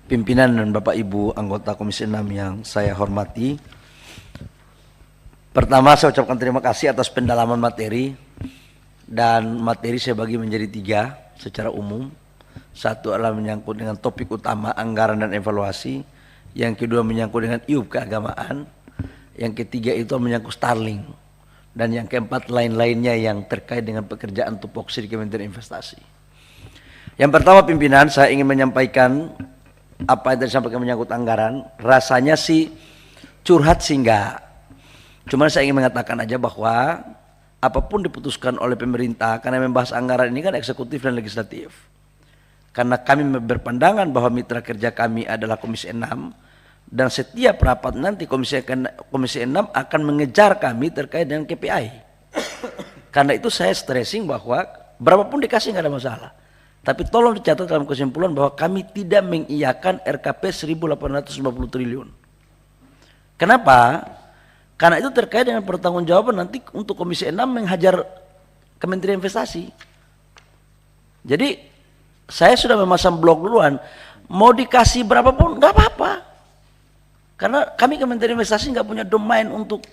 pimpinan dan Bapak Ibu anggota Komisi 6 yang saya hormati. Pertama, saya ucapkan terima kasih atas pendalaman materi, dan materi saya bagi menjadi 3 secara umum. Satu adalah menyangkut dengan topik utama anggaran dan evaluasi, yang kedua menyangkut dengan IUP keagamaan, yang ketiga itu menyangkut Starlink, dan yang keempat lain-lainnya yang terkait dengan pekerjaan tupoksi di Kementerian Investasi. Yang pertama, pimpinan, saya ingin menyampaikan apa yang tadi disampaikan menyangkut anggaran. Rasanya sih curhat sih enggak, cuman saya ingin mengatakan aja bahwa apapun diputuskan oleh pemerintah, karena membahas anggaran ini kan eksekutif dan legislatif. Karena kami berpandangan bahwa mitra kerja kami adalah Komisi 6, dan setiap rapat nanti Komisi 6 akan mengejar kami terkait dengan KPI. Karena itu saya stressing bahwa berapapun dikasih nggak ada masalah. Tapi tolong dicatat dalam kesimpulan bahwa kami tidak mengiyakan RKP 1.850 triliun. Kenapa? Karena itu terkait dengan pertanggungjawaban nanti untuk Komisi 6 menghajar Kementerian Investasi. Jadi saya sudah memasang blok duluan, mau dikasih berapapun nggak apa-apa. Karena kami Kementerian Investasi nggak punya domain untuk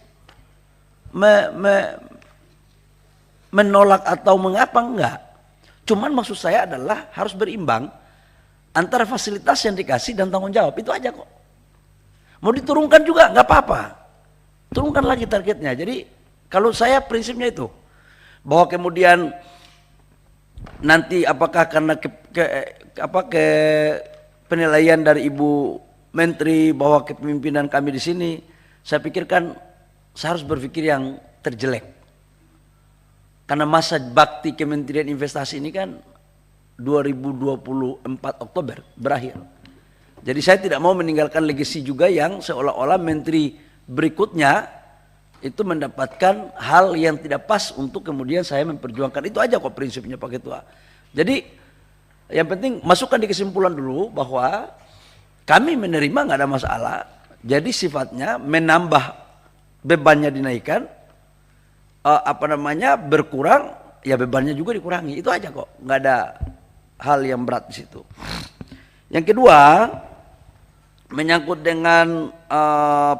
menolak atau mengapa, enggak. Cuman maksud saya adalah harus berimbang antara fasilitas yang dikasih dan tanggung jawab, itu aja kok. Mau diturunkan juga nggak apa-apa, turunkan lagi targetnya. Jadi kalau saya prinsipnya itu, bahwa kemudian nanti apakah karena penilaian dari Ibu Menteri bahwa kepemimpinan kami di sini, saya pikirkan saya harus berpikir yang terjelek. Karena masa bakti Kementerian Investasi ini kan 2024 Oktober berakhir. Jadi saya tidak mau meninggalkan legasi juga yang seolah-olah menteri berikutnya itu mendapatkan hal yang tidak pas untuk kemudian saya memperjuangkan. Itu aja kok prinsipnya Pak Ketua. Jadi yang penting masukkan di kesimpulan dulu bahwa kami menerima nggak ada masalah. Jadi sifatnya menambah bebannya dinaikkan, berkurang ya bebannya juga dikurangi. Itu aja kok, nggak ada hal yang berat di situ. Yang kedua, menyangkut dengan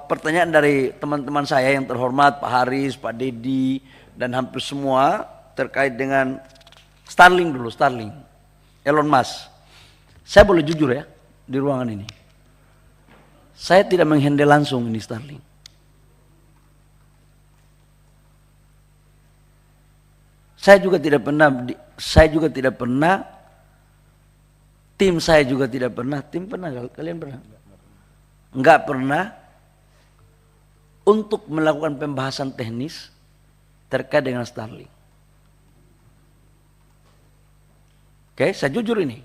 pertanyaan dari teman-teman saya yang terhormat, Pak Haris, Pak Dedi, dan hampir semua terkait dengan Starlink dulu, Starlink, Elon Musk. Saya boleh jujur ya di ruangan ini, saya tidak menghandle langsung ini Starlink. Saya juga tidak pernah, tim saya juga tidak pernah, tim pernah, kalian pernah? Enggak pernah untuk melakukan pembahasan teknis terkait dengan Starlink. Oke, saya jujur ini.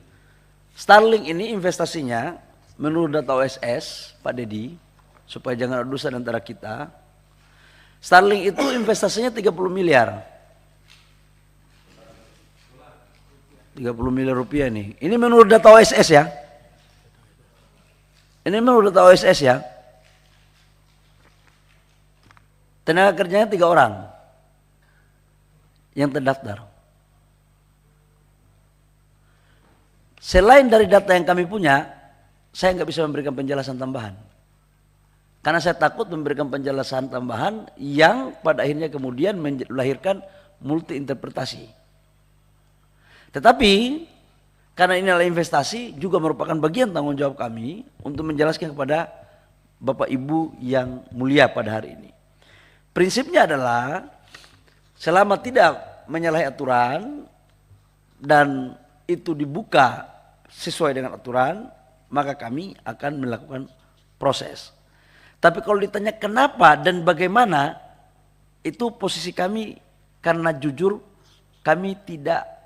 Starlink ini investasinya menurut data OSS, Pak Dedi, supaya jangan ada dosa antara kita. Starlink itu investasinya 30 miliar. 30 miliar rupiah nih. Ini menurut data OSS ya. Ini menurut data OSS ya. Tenaga kerjanya 3 orang yang terdaftar. Selain dari data yang kami punya, saya nggak bisa memberikan penjelasan tambahan. Karena saya takut memberikan penjelasan tambahan yang pada akhirnya kemudian melahirkan multi interpretasi. Tetapi karena ini adalah investasi, juga merupakan bagian tanggung jawab kami untuk menjelaskan kepada Bapak Ibu yang mulia pada hari ini. Prinsipnya adalah selama tidak menyalahi aturan dan itu dibuka sesuai dengan aturan, maka kami akan melakukan proses. Tapi kalau ditanya kenapa dan bagaimana, itu posisi kami, karena jujur kami tidak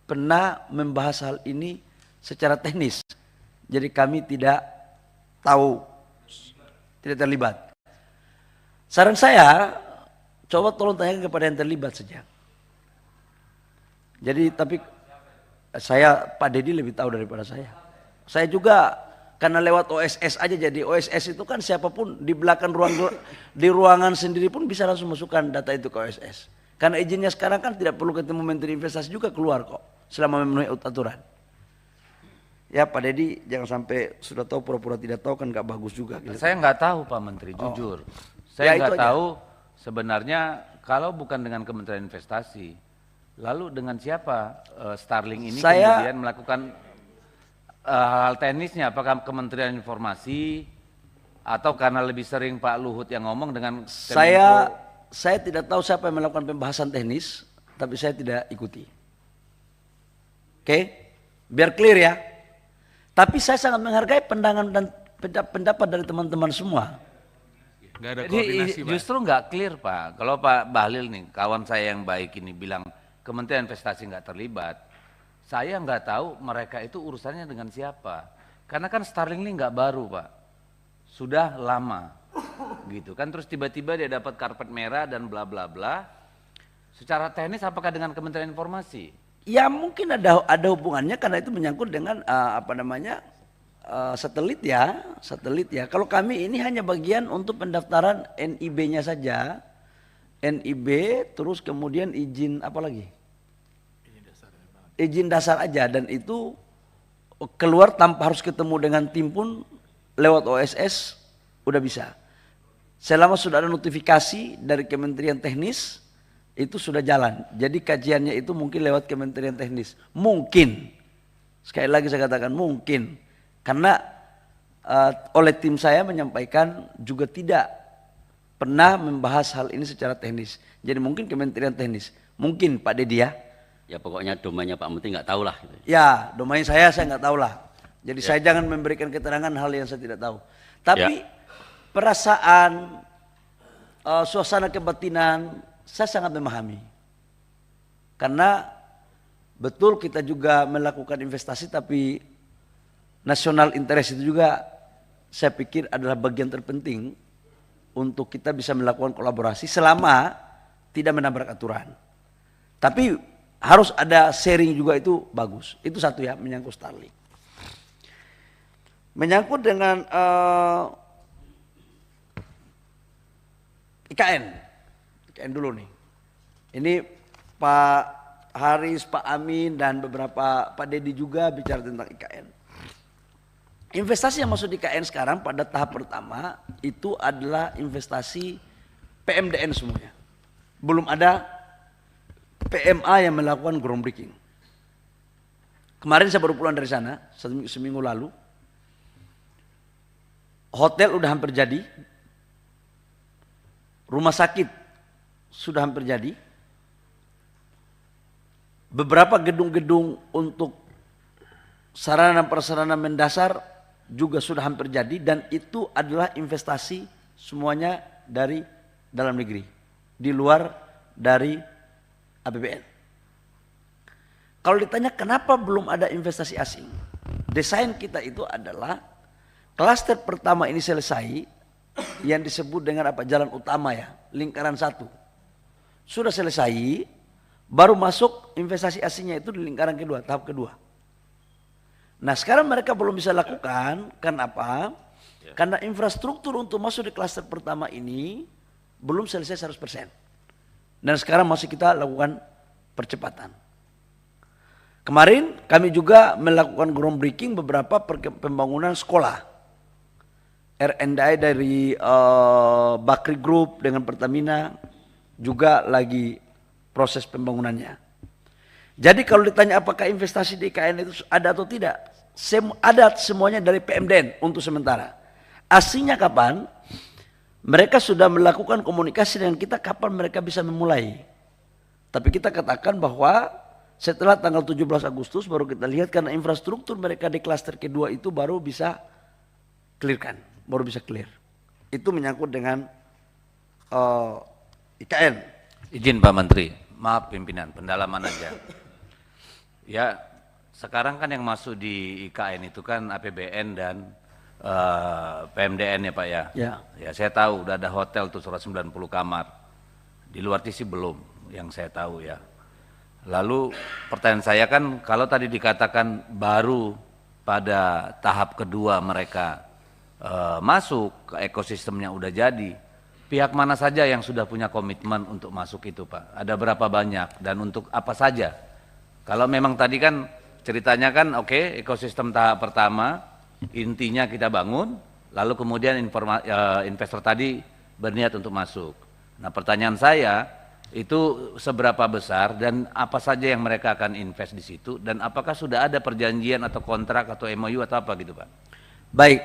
pernah membahas hal ini secara teknis. Jadi kami tidak tahu, tidak terlibat. Saran saya, coba tolong tanyakan kepada yang terlibat saja. Jadi tapi saya, Pak Dedi lebih tahu daripada saya. Saya juga karena lewat OSS aja, jadi OSS itu kan siapapun di belakang di ruangan sendiri pun bisa langsung masukkan data itu ke OSS. Karena izinnya sekarang kan tidak perlu ketemu Menteri Investasi juga keluar kok, selama memenuhi aturan. Ya Pak Dedi jangan sampai sudah tahu pura-pura tidak tahu kan nggak bagus juga. Gitu. Saya nggak tahu Pak Menteri, jujur. Saya nggak tahu sebenarnya kalau bukan dengan Kementerian Investasi, lalu dengan siapa Starlink ini kemudian melakukan hal teknisnya? Apakah Kementerian Informasi atau karena lebih sering Pak Luhut yang ngomong dengan Saya tidak tahu siapa yang melakukan pembahasan teknis, tapi saya tidak ikuti. Oke, biar clear ya. Tapi saya sangat menghargai pandangan dan pendapat dari teman-teman semua. Gak ada koordinasi, Pak. Justru nggak clear Pak. Kalau Pak Bahlil nih, kawan saya yang baik ini bilang Kementerian Investasi nggak terlibat, saya nggak tahu mereka itu urusannya dengan siapa. Karena kan Starlink ini nggak baru Pak, sudah lama, gitu kan. Terus tiba-tiba dia dapat karpet merah dan bla bla bla. Secara teknis apakah dengan Kementerian Informasi? Ya mungkin ada hubungannya karena itu menyangkut dengan satelit ya. Kalau kami ini hanya bagian untuk pendaftaran NIB-nya saja. NIB terus kemudian izin apa lagi? Izin dasar aja, dan itu keluar tanpa harus ketemu dengan tim pun lewat OSS udah bisa. Selama sudah ada notifikasi dari Kementerian Teknis itu sudah jalan. Jadi kajiannya itu mungkin lewat Kementerian Teknis. Mungkin. Sekali lagi saya katakan mungkin. Karena oleh tim saya menyampaikan juga tidak pernah membahas hal ini secara teknis. Jadi mungkin Kementerian Teknis. Mungkin Pak Dedi ya. Ya pokoknya domainnya Pak Menteri nggak tahu lah. Ya domain saya nggak tahu lah. Jadi saya jangan memberikan keterangan hal yang saya tidak tahu. Tapi perasaan, suasana kebatinan, saya sangat memahami. Karena betul kita juga melakukan investasi, tapi national interest itu juga saya pikir adalah bagian terpenting untuk kita bisa melakukan kolaborasi selama tidak menabrak aturan. Tapi harus ada sharing juga, itu bagus. Itu satu ya, menyangkut Starlink. Menyangkut dengan IKN dulu nih. Ini Pak Haris, Pak Amin dan beberapa Pak Dedi juga bicara tentang IKN. Investasi yang masuk di IKN sekarang pada tahap pertama itu adalah investasi PMDN semuanya. Belum ada PMA yang melakukan groundbreaking. Kemarin saya baru pulang dari sana, seminggu lalu. Hotel udah hampir jadi. Rumah sakit sudah hampir jadi. Beberapa gedung-gedung untuk sarana dan prasarana mendasar juga sudah hampir jadi, dan itu adalah investasi semuanya dari dalam negeri, di luar dari APBN. Kalau ditanya kenapa belum ada investasi asing, desain kita itu adalah klaster pertama ini selesai, yang disebut dengan jalan utama ya, lingkaran 1. Sudah selesai, baru masuk investasi asingnya itu di lingkaran kedua, tahap kedua. Nah sekarang mereka belum bisa lakukan, kenapa? Karena infrastruktur untuk masuk di klaster pertama ini belum selesai 100%. Dan sekarang masih kita lakukan percepatan. Kemarin kami juga melakukan groundbreaking beberapa pembangunan sekolah. R&I dari Bakri Group dengan Pertamina juga lagi proses pembangunannya. Jadi kalau ditanya apakah investasi di IKN itu ada atau tidak, ada semuanya dari PMDN untuk sementara. Aslinya kapan? Mereka sudah melakukan komunikasi dengan kita kapan mereka bisa memulai. Tapi kita katakan bahwa setelah tanggal 17 Agustus baru kita lihat, karena infrastruktur mereka di klaster kedua itu baru bisa clearkan, baru bisa clear. Itu menyangkut dengan IKN. Izin Pak Menteri, maaf pimpinan, pendalaman aja. Ya, sekarang kan yang masuk di IKN itu kan APBN dan PMDN ya Pak ya. Ya saya tahu udah ada hotel tuh 190 kamar. Di luar itu sih belum, yang saya tahu ya. Lalu pertanyaan saya kan, kalau tadi dikatakan baru pada tahap kedua mereka masuk ke ekosistemnya udah jadi. Pihak mana saja yang sudah punya komitmen untuk masuk itu Pak? Ada berapa banyak dan untuk apa saja? Kalau memang tadi kan ceritanya kan oke, ekosistem tahap pertama intinya kita bangun, lalu kemudian investor tadi berniat untuk masuk. Nah, pertanyaan saya itu seberapa besar dan apa saja yang mereka akan invest di situ, dan apakah sudah ada perjanjian atau kontrak atau MOU atau apa gitu, Pak? Baik,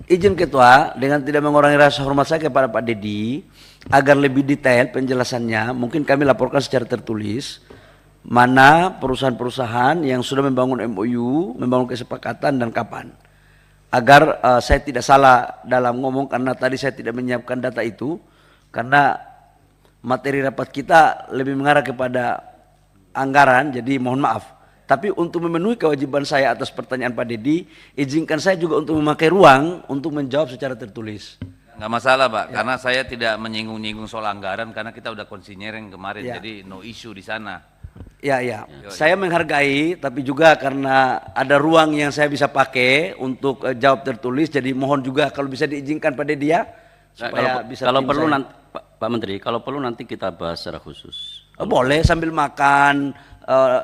izin Ketua, dengan tidak mengurangi rasa hormat saya kepada Pak Dedi, agar lebih detail penjelasannya, mungkin kami laporkan secara tertulis mana perusahaan-perusahaan yang sudah membangun MOU, membangun kesepakatan dan kapan. Agar saya tidak salah dalam ngomong, karena tadi saya tidak menyiapkan data itu, karena materi rapat kita lebih mengarah kepada anggaran, jadi mohon maaf. Tapi untuk memenuhi kewajiban saya atas pertanyaan Pak Dedi, izinkan saya juga untuk memakai ruang untuk menjawab secara tertulis. Nggak masalah, Pak, karena saya tidak menyinggung-nyinggung soal anggaran karena kita udah konsinyering kemarin, jadi no issue di sana. Ya, saya menghargai, tapi juga karena ada ruang yang saya bisa pakai untuk jawab tertulis, jadi mohon juga kalau bisa diizinkan Pak Dedi ya, supaya bisa kalau tim perlu saya. nanti Pak Menteri, kalau perlu nanti kita bahas secara khusus. Boleh sambil makan,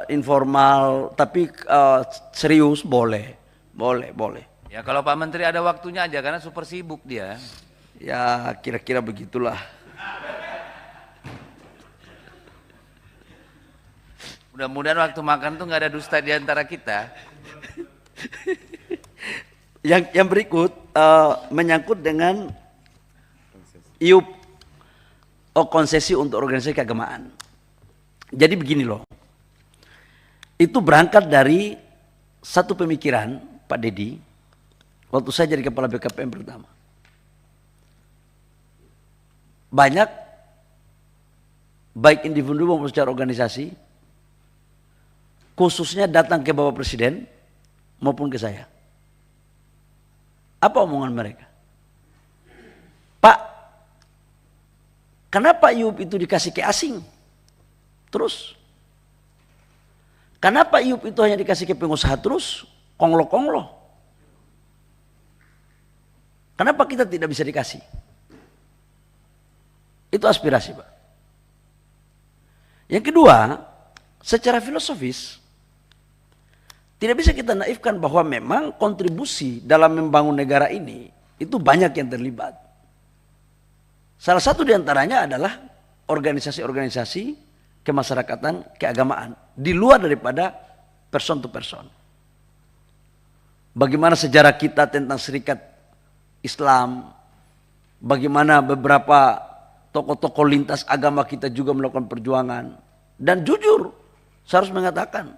informal, tapi serius boleh. Ya kalau Pak Menteri ada waktunya aja karena super sibuk dia. Ya kira-kira begitulah. Mudah-mudahan waktu makan tuh nggak ada dusta di antara kita. Yang berikut menyangkut dengan IUP, konsesi untuk organisasi keagamaan. Jadi begini loh, itu berangkat dari satu pemikiran Pak Dedi waktu saya jadi kepala BKPM pertama. Banyak baik individu maupun secara organisasi khususnya datang ke Bapak Presiden maupun ke saya. Apa omongan mereka? Pak, kenapa IUP itu dikasih ke asing? Terus, kenapa IUP itu hanya dikasih ke pengusaha terus? Konglo-konglo. Kenapa kita tidak bisa dikasih? Itu aspirasi, Pak. Yang kedua, secara filosofis, tidak bisa kita naifkan bahwa memang kontribusi dalam membangun negara ini itu banyak yang terlibat. Salah satu diantaranya adalah organisasi-organisasi kemasyarakatan, keagamaan, di luar daripada person to person. Bagaimana sejarah kita tentang Serikat Islam, bagaimana beberapa tokoh-tokoh lintas agama kita juga melakukan perjuangan. Dan jujur, saya harus mengatakan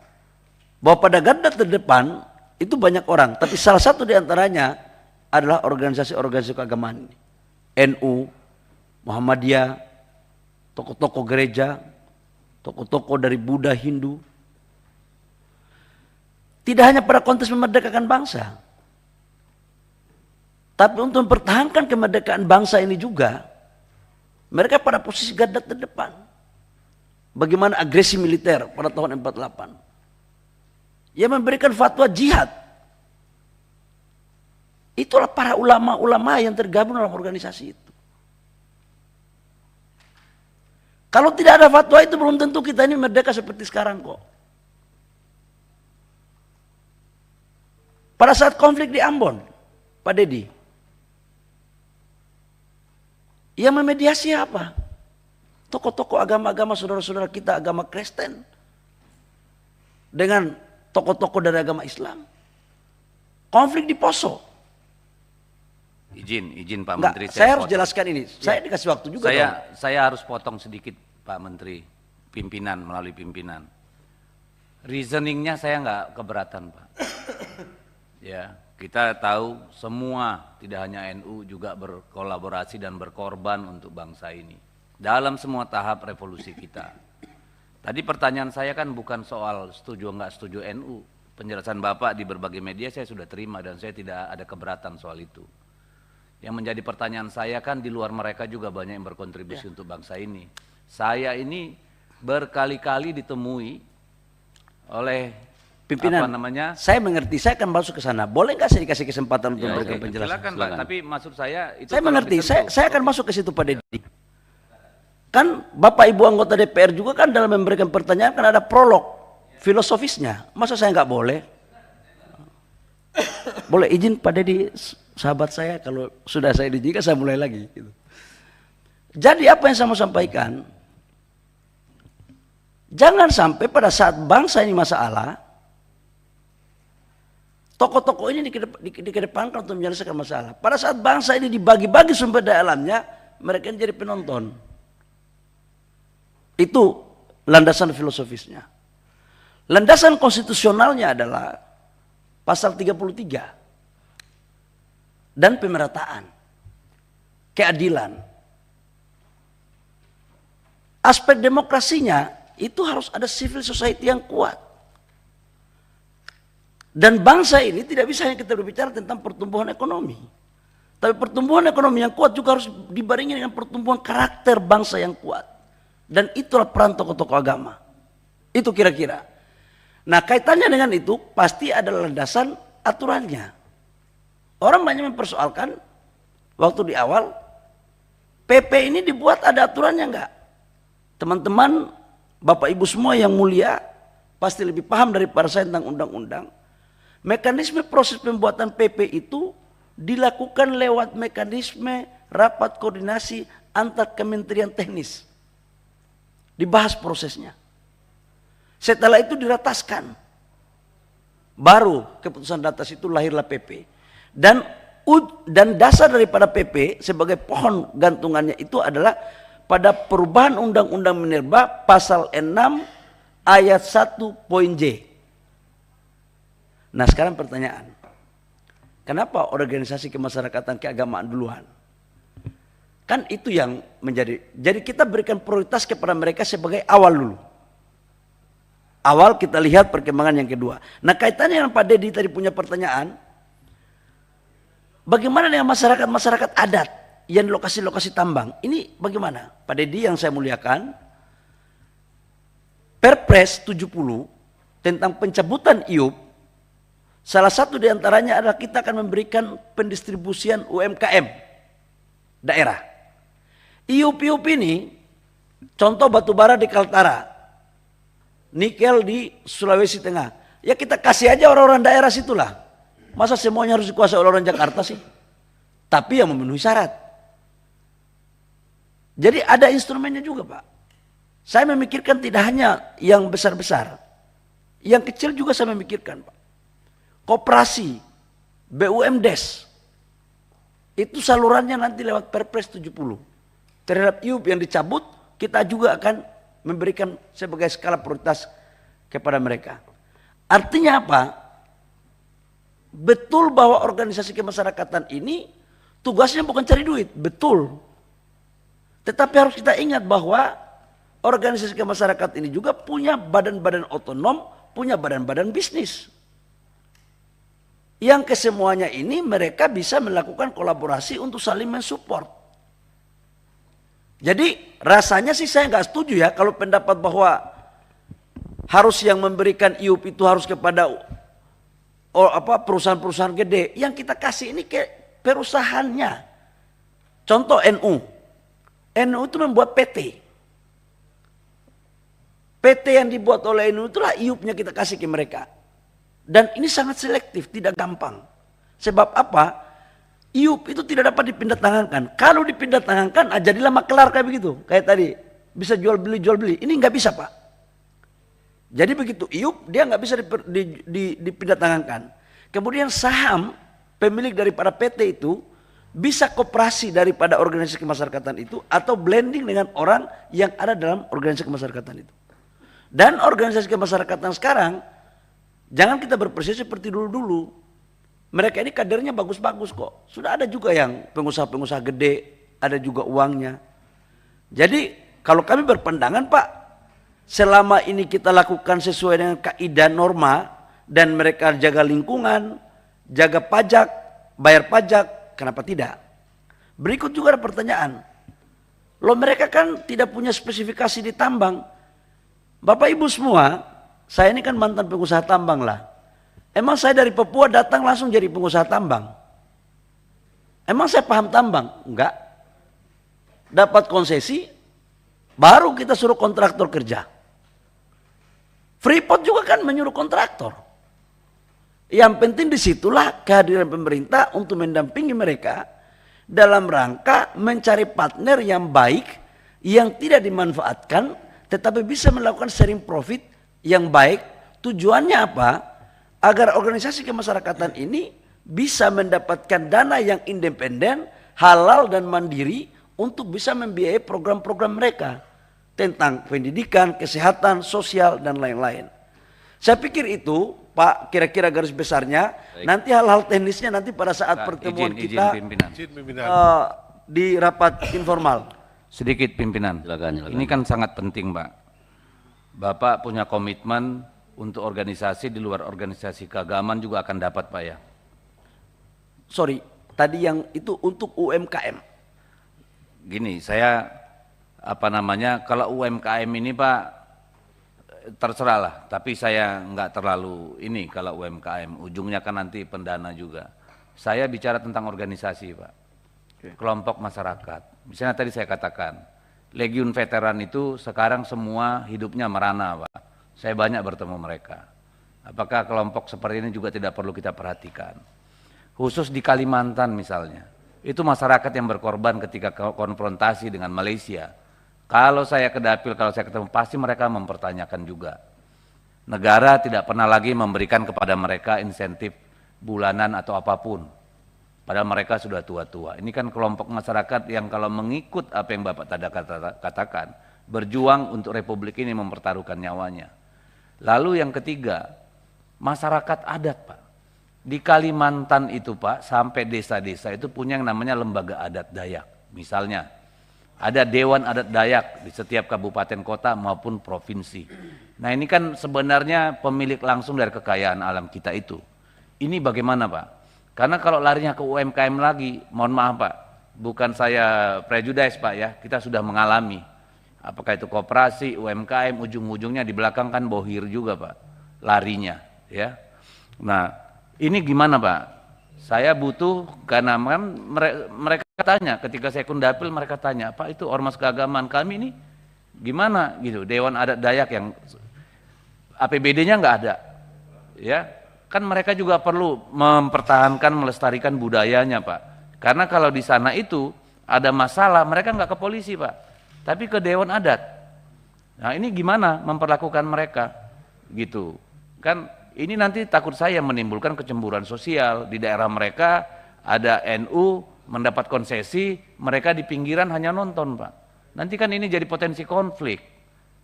bahwa pada garda terdepan itu banyak orang, tapi salah satu diantaranya adalah organisasi-organisasi keagamaan. NU, Muhammadiyah, tokoh-tokoh gereja, tokoh-tokoh dari Buddha, Hindu. Tidak hanya pada konteks memerdekakan bangsa, tapi untuk mempertahankan kemerdekaan bangsa ini juga, mereka pada posisi garda terdepan. Bagaimana agresi militer pada tahun 48. Yang memberikan fatwa jihad. Itulah para ulama-ulama yang tergabung dalam organisasi itu. Kalau tidak ada fatwa itu belum tentu kita ini merdeka seperti sekarang kok. Pada saat konflik di Ambon, Pak Dedi, yang memediasi apa? Tokoh-tokoh agama-agama saudara-saudara kita agama Kristen dengan tokoh-tokoh dari agama Islam. Konflik di Poso. Izin Pak Enggak, Menteri. saya harus jelaskan ini. Saya dikasih waktu juga dong. Saya harus potong sedikit Pak Menteri, pimpinan melalui pimpinan. Reasoningnya saya nggak keberatan, Pak. Ya, kita tahu semua, tidak hanya NU juga berkolaborasi dan berkorban untuk bangsa ini dalam semua tahap revolusi kita. Tadi pertanyaan saya kan bukan soal setuju nggak setuju NU. Penjelasan Bapak di berbagai media saya sudah terima dan saya tidak ada keberatan soal itu. Yang menjadi pertanyaan saya kan di luar mereka juga banyak yang berkontribusi untuk bangsa ini. Saya ini berkali-kali ditemui oleh pimpinan. apa namanya? Saya mengerti, saya akan masuk ke sana. Boleh nggak saya dikasih kesempatan untuk memberikan penjelasan? Silakan, Pak. Tapi maksud saya itu Saya kalau mengerti, disentuh. saya akan masuk ke situ Pak Dedi. Kan Bapak Ibu anggota DPR juga kan dalam memberikan pertanyaan kan ada prolog. filosofisnya. Masa saya nggak boleh? Boleh izin Pak Deddy, sahabat saya, kalau sudah saya diizinkan saya mulai lagi. Gitu. Jadi apa yang saya mau sampaikan, jangan sampai pada saat bangsa ini masalah, tokoh-tokoh ini dikedepankan untuk menyelesaikan masalah. Pada saat bangsa ini dibagi-bagi sumber daya alamnya, mereka jadi penonton. Itu landasan filosofisnya. Landasan konstitusionalnya adalah pasal 33 dan pemerataan, keadilan. Aspek demokrasinya itu harus ada civil society yang kuat. Dan bangsa ini tidak bisa hanya kita berbicara tentang pertumbuhan ekonomi. Tapi pertumbuhan ekonomi yang kuat juga harus dibarengi dengan pertumbuhan karakter bangsa yang kuat. Dan itulah peran tokoh-tokoh agama. Itu kira-kira. Nah, kaitannya dengan itu pasti ada landasan aturannya. Orang banyak mempersoalkan waktu di awal, PP ini dibuat ada aturannya enggak? Teman-teman, Bapak Ibu semua yang mulia pasti lebih paham daripada saya tentang undang-undang. Mekanisme proses pembuatan PP itu dilakukan lewat mekanisme rapat koordinasi antar kementerian teknis. Dibahas prosesnya. Setelah itu dirataskan. Baru keputusan di atas itu lahirlah PP. Dan dasar daripada PP sebagai pohon gantungannya itu adalah pada perubahan Undang-Undang Minerba pasal 6 ayat 1 poin J. Nah, sekarang pertanyaan. Kenapa organisasi kemasyarakatan keagamaan duluan? Kan itu yang menjadi. Jadi kita berikan prioritas kepada mereka sebagai awal dulu. Awal kita lihat perkembangan yang kedua. Nah, kaitannya dengan Pak Deddy tadi punya pertanyaan. Bagaimana dengan masyarakat-masyarakat adat yang di lokasi-lokasi tambang? Ini bagaimana? Pak Deddy yang saya muliakan, Perpres 70 tentang pencabutan IUP, salah satu diantaranya adalah kita akan memberikan pendistribusian UMKM daerah. IUP ini, contoh batubara di Kaltara, nikel di Sulawesi Tengah. Ya kita kasih aja orang-orang daerah situlah. Masa semuanya harus dikuasai oleh orang Jakarta sih? Tapi yang memenuhi syarat. Jadi ada instrumennya juga Pak. Saya memikirkan tidak hanya yang besar-besar. Yang kecil juga saya memikirkan Pak. Koperasi, BUMDes. Itu salurannya nanti lewat Perpres 70. Terhadap IUP yang dicabut, kita juga akan memberikan sebagai skala prioritas kepada mereka. Artinya apa? Betul bahwa organisasi kemasyarakatan ini tugasnya bukan cari duit, betul. Tetapi harus kita ingat bahwa organisasi kemasyarakatan ini juga punya badan-badan otonom, punya badan-badan bisnis. Yang kesemuanya ini mereka bisa melakukan kolaborasi untuk saling mensupport. Jadi rasanya sih saya nggak setuju ya kalau pendapat bahwa harus yang memberikan IUP itu harus kepada perusahaan-perusahaan gede. Yang kita kasih ini ke perusahaannya. Contoh NU. NU itu membuat PT. PT yang dibuat oleh NU itulah IUP-nya kita kasih ke mereka. Dan ini sangat selektif, tidak gampang. Sebab apa? IUP itu tidak dapat dipindah tangankan. Kalau dipindah tangankan, jadilah makelar kayak begitu. Kayak tadi, bisa jual beli. Ini nggak bisa Pak. Jadi begitu IUP, dia nggak bisa dipindah tangankan. Kemudian saham pemilik daripada PT itu bisa koperasi daripada organisasi kemasyarakatan itu atau blending dengan orang yang ada dalam organisasi kemasyarakatan itu. Dan organisasi kemasyarakatan sekarang, jangan kita berproses seperti dulu-dulu. Mereka ini kadernya bagus-bagus kok. Sudah ada juga yang pengusaha-pengusaha gede, ada juga uangnya. Jadi kalau kami berpandangan Pak, selama ini kita lakukan sesuai dengan kaidah norma dan mereka jaga lingkungan, jaga pajak, bayar pajak, kenapa tidak? Berikut juga ada pertanyaan. Loh mereka kan tidak punya spesifikasi di tambang. Bapak Ibu semua, saya ini kan mantan pengusaha tambang lah. Emang saya dari Papua datang langsung jadi pengusaha tambang? Emang saya paham tambang? Enggak. Dapat konsesi, baru kita suruh kontraktor kerja. Freeport juga kan menyuruh kontraktor. Yang penting disitulah kehadiran pemerintah untuk mendampingi mereka dalam rangka mencari partner yang baik, yang tidak dimanfaatkan, tetapi bisa melakukan sharing profit yang baik. Tujuannya apa? Agar organisasi kemasyarakatan ini bisa mendapatkan dana yang independen, halal dan mandiri untuk bisa membiayai program-program mereka tentang pendidikan, kesehatan, sosial, dan lain-lain. Saya pikir itu, Pak, kira-kira garis besarnya. Baik. Nanti hal-hal teknisnya nanti pada saat pertemuan kita di rapat informal. Sedikit pimpinan. Silakan. Ini kan sangat penting, Pak. Bapak punya komitmen untuk organisasi di luar organisasi keagamaan juga akan dapat, Pak ya. Sorry, tadi yang itu untuk UMKM. Gini, saya kalau UMKM ini Pak terserah lah, tapi saya nggak terlalu ini kalau UMKM, ujungnya kan nanti pendana juga. Saya bicara tentang organisasi Pak, kelompok masyarakat. Misalnya tadi saya katakan, Legiun Veteran itu sekarang semua hidupnya merana Pak. Saya banyak bertemu mereka. Apakah kelompok seperti ini juga tidak perlu kita perhatikan? Khusus di Kalimantan misalnya, itu masyarakat yang berkorban ketika konfrontasi dengan Malaysia. Kalau saya ke dapil, kalau saya ketemu, pasti mereka mempertanyakan juga. Negara tidak pernah lagi memberikan kepada mereka insentif bulanan atau apapun. Padahal mereka sudah tua-tua. Ini kan kelompok masyarakat yang kalau mengikut apa yang Bapak tadi katakan, berjuang untuk republik ini mempertaruhkan nyawanya. Lalu yang ketiga, masyarakat adat Pak. Di Kalimantan itu Pak, sampai desa-desa itu punya yang namanya lembaga adat Dayak. Misalnya, ada Dewan Adat Dayak di setiap kabupaten kota maupun provinsi. Nah ini kan sebenarnya pemilik langsung dari kekayaan alam kita itu. Ini bagaimana Pak? Karena kalau larinya ke UMKM lagi, mohon maaf Pak, bukan saya prejudice Pak ya, kita sudah mengalami. Apakah itu koperasi, UMKM, ujung-ujungnya di belakang kan bohir juga Pak, larinya ya. Nah ini gimana Pak? Saya butuh, karena mereka tanya, ketika saya kundapil mereka tanya, Pak itu ormas keagamaan kami ini gimana gitu, Dewan Adat Dayak yang APBD-nya nggak ada, ya kan mereka juga perlu mempertahankan, melestarikan budayanya Pak, karena kalau di sana itu ada masalah, mereka nggak ke polisi Pak, tapi ke Dewan Adat. Nah ini gimana memperlakukan mereka, gitu, kan ini nanti takut saya menimbulkan kecemburuan sosial di daerah mereka, ada NU mendapat konsesi, mereka di pinggiran hanya nonton Pak. Nanti kan ini jadi potensi konflik.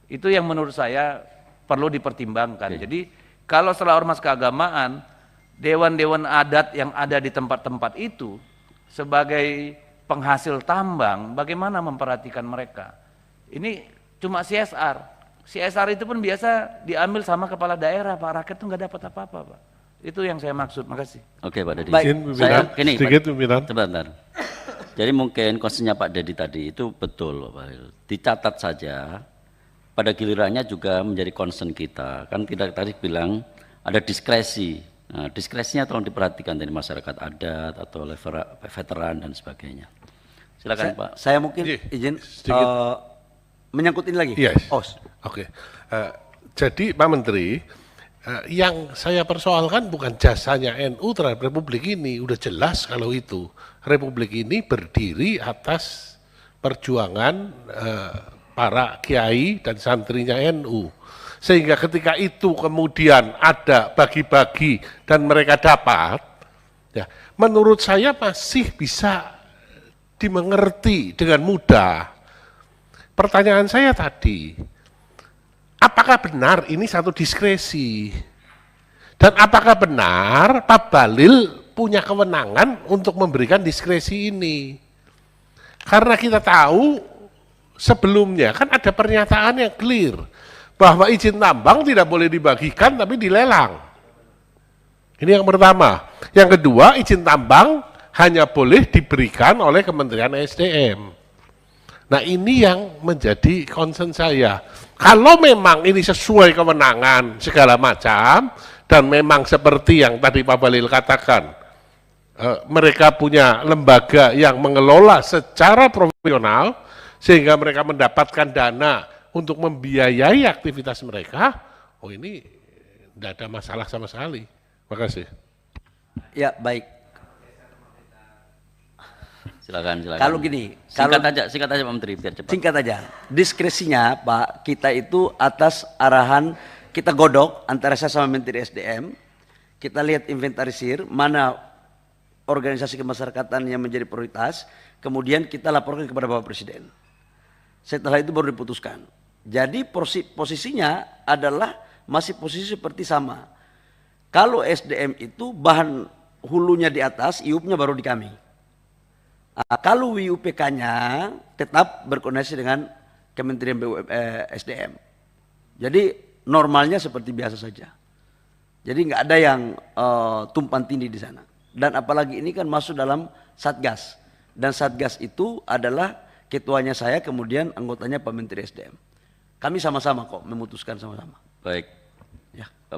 Itu yang menurut saya perlu dipertimbangkan. Jadi kalau setelah ormas keagamaan, dewan-dewan adat yang ada di tempat-tempat itu sebagai penghasil tambang, bagaimana memperhatikan mereka? Ini cuma CSR. CSR itu pun biasa diambil sama kepala daerah, Pak. Rakyat tuh nggak dapat apa-apa, Pak. Itu yang saya maksud. Makasih. Oke, Pak Dedi. Saya sedikit pimpinan. Sebentar. Jadi mungkin konsennya Pak Dedi tadi itu betul, Pak. Dicatat saja. Pada gilirannya juga menjadi concern kita. Kan kita tadi bilang ada diskresi. Nah, diskresinya tolong diperhatikan dari masyarakat adat atau veteran dan sebagainya. Silakan Pak. Saya mungkin izin menyangkut ini lagi. Yes. Oke. Jadi Pak Menteri, yang saya persoalkan bukan jasanya NU terhadap Republik ini, udah jelas kalau itu. Republik ini berdiri atas perjuangan para kiai dan santrinya NU. Sehingga ketika itu kemudian ada bagi-bagi dan mereka dapat, ya, menurut saya masih bisa dimengerti dengan mudah. Pertanyaan saya tadi, apakah benar ini satu diskresi? Dan apakah benar Pak Bahlil punya kewenangan untuk memberikan diskresi ini? Karena kita tahu sebelumnya kan ada pernyataan yang clear bahwa izin tambang tidak boleh dibagikan tapi dilelang. Ini yang pertama. Yang kedua, izin tambang hanya boleh diberikan oleh Kementerian SDM. Nah ini yang menjadi concern saya. Kalau memang ini sesuai kewenangan segala macam, dan memang seperti yang tadi Pak Bahlil katakan, mereka punya lembaga yang mengelola secara profesional, sehingga mereka mendapatkan dana untuk membiayai aktivitas mereka, oh ini tidak ada masalah sama sekali. Makasih. Ya baik. Silakan. Kalau gini, Singkat aja Pak Menteri biar cepat. singkat aja. Diskresinya Pak, kita itu atas arahan kita godok antara saya sama Menteri SDM. Kita lihat inventarisir mana organisasi kemasyarakatan yang menjadi prioritas, kemudian kita laporkan kepada Bapak Presiden. Setelah itu baru diputuskan. Jadi posisinya adalah masih posisi seperti sama. Kalau SDM itu bahan hulunya di atas, IUP-nya baru di kami. Kalau WUPK-nya tetap berkoordinasi dengan Kementerian SDM. Jadi normalnya seperti biasa saja. Jadi nggak ada yang tumpang tindih di sana. Dan apalagi ini kan masuk dalam Satgas. Dan Satgas itu adalah ketuanya saya, kemudian anggotanya Pak Menteri SDM. Kami sama-sama kok memutuskan sama-sama. Baik. Ya.